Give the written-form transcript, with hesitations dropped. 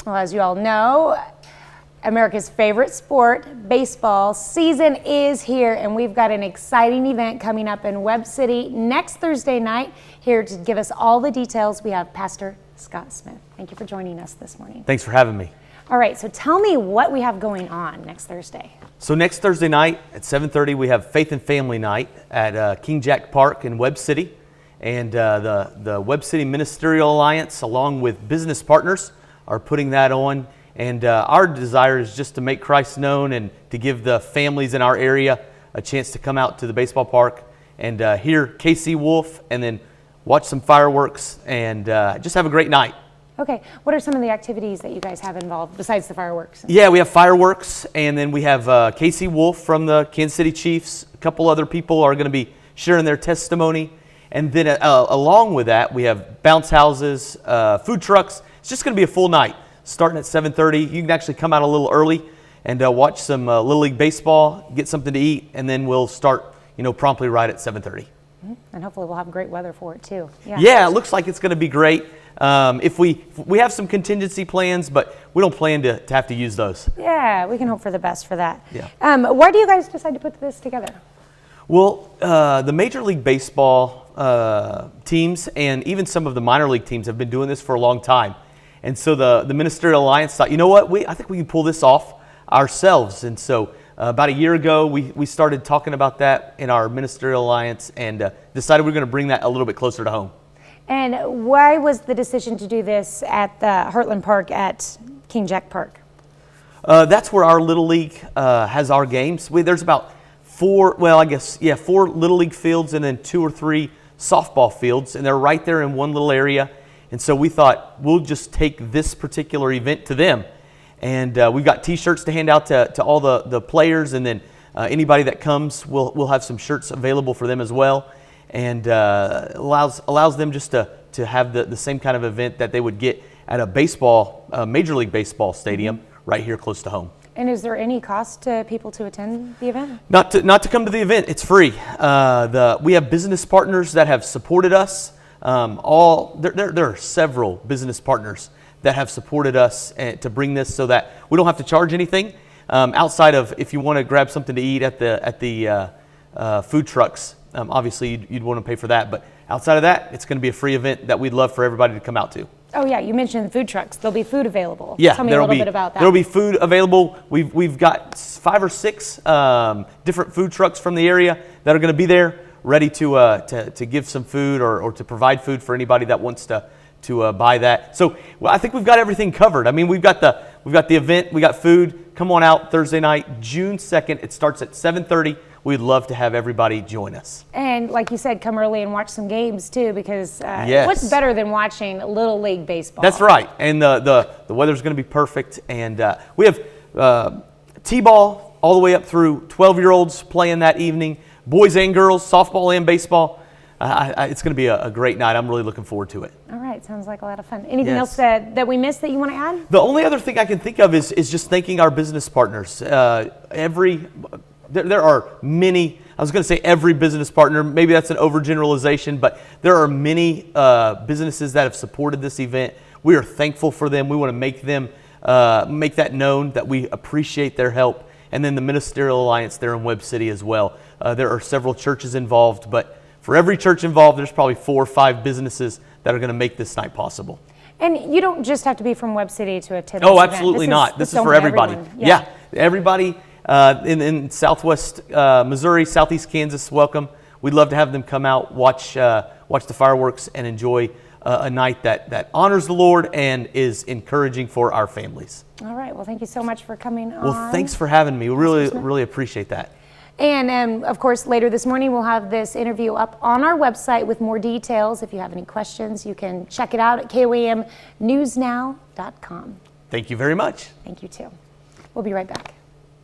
Well, as you all know, America's favorite sport, baseball, season is here, and we've got an exciting event coming up in Webb City next Thursday night. Here to give us all the details, we have Pastor Scott Smith. Thank you for joining us this morning. Thanks for having me. All right, so tell me what we have going on next Thursday. So next Thursday night at 7:30, we have Faith and Family Night at King Jack Park in Webb City. And the Webb City Ministerial Alliance, along with business partners, are putting that on. And our desire is just to make Christ known and to give the families in our area a chance to come out to the baseball park and hear KC Wolf and then watch some fireworks and just have a great night. Okay, what are some of the activities that you guys have involved besides the fireworks? Yeah, we have fireworks, and then we have KC Wolf from the Kansas City Chiefs. A couple other people are going to be sharing their testimony. And then along with that, we have bounce houses, food trucks. It's just going to be a full night. Starting at 7:30, you can actually come out a little early and watch some Little League baseball, get something to eat, and then we'll start, promptly right at 7:30. And hopefully we'll have great weather for it too. Yeah, it looks like it's going to be great. If we have some contingency plans, but we don't plan to have to use those. Yeah, we can hope for the best for that. Yeah. Why do you guys decide to put this together? Well, the Major League Baseball teams and even some of the minor league teams have been doing this for a long time. And so the Ministerial Alliance thought, you know what, I think we can pull this off ourselves. And so about a year ago, we started talking about that in our Ministerial Alliance and decided we're going to bring that a little bit closer to home. And why was the decision to do this at the Heartland Park at King Jack Park? That's where our Little League has our games. There's about four Little League fields and then 2 or 3 softball fields, and they're right there in one little area. And so we thought we'll just take this particular event to them. And we've got T-shirts to hand out to all the players, and then anybody that comes, we'll have some shirts available for them as well. And allows them just to have the same kind of event that they would get at a Major League Baseball stadium right here close to home. And is there any cost to people to attend the event? Not to come to the event. It's free. We have business partners that have supported us. There are several business partners that have supported us to bring this so that we don't have to charge anything outside of if you want to grab something to eat at the food trucks. Obviously, you'd want to pay for that. But outside of that, it's going to be a free event that we'd love for everybody to come out to. Oh yeah, you mentioned food trucks. There'll be food available. Yeah, tell me a little bit about that. There'll be food available. We've got 5 or 6 different food trucks from the area that are going to be there, ready to give some food or to provide food for anybody that wants to buy that. So I think we've got everything covered. I mean, we've got the event, we got food. Come on out Thursday night, June 2nd. It starts at 7:30. We'd love to have everybody join us. And like you said, come early and watch some games too, because yes. What's better than watching Little League baseball? That's right. And the weather's going to be perfect. And we have T-ball all the way up through 12-year-olds playing that evening, boys and girls, softball and baseball. It's going to be a great night. I'm really looking forward to it. All right. Sounds like a lot of fun. Anything else that we missed that you want to add? The only other thing I can think of is just thanking our business partners. There are many, I was going to say every business partner, maybe that's an overgeneralization, but there are many businesses that have supported this event. We are thankful for them. We want to make that known that we appreciate their help. And then the Ministerial Alliance there in Webb City as well. There are several churches involved, but for every church involved, there's probably 4 or 5 businesses that are going to make this night possible. And you don't just have to be from Webb City to attend this event. Oh, absolutely not. This is for everybody. Yeah, everybody. In Southwest Missouri, Southeast Kansas, welcome. We'd love to have them come out, watch the fireworks, and enjoy a night that honors the Lord and is encouraging for our families. All right. Well, thank you so much for coming on. Well, thanks for having me. We really appreciate that. And of course, later this morning, we'll have this interview up on our website with more details. If you have any questions, you can check it out at KOAMnewsnow.com. Thank you very much. Thank you, too. We'll be right back.